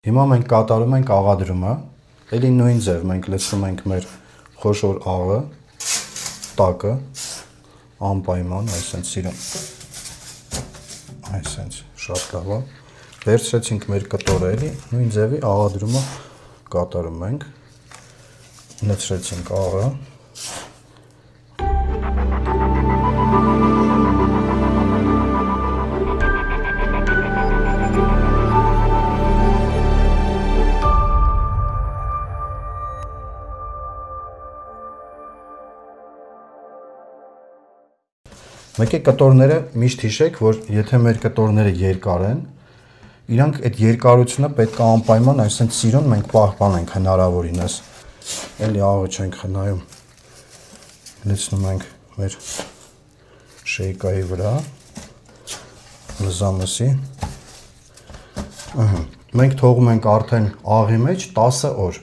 Հիմա մենք կատարում ենք աղադրումը, էլի նույն ձև մենք լցնում ենք մեր խոշոր աղը, տակը, անպայման, այսենց սիրուն, այսենց, շատ լավ է, վերցրեցինք մեր կտորը էլի, նույն ձևի աղադրումը կատարում ենք, լցրեցինք աղը, Մեկի կտորները միշտ հիշեք, որ եթե մեր կտորները երկար են, իրանք այդ երկարությունը պետք է անպայման այսպես սիրուն մենք պահպանենք հնարավորինս։ Էլի աղը չենք խնայում։ Լցնում ենք մեր շեյկայի վրա, լզամսի։ Մենք թողում ենք արդեն աղի մեջ 10 օր։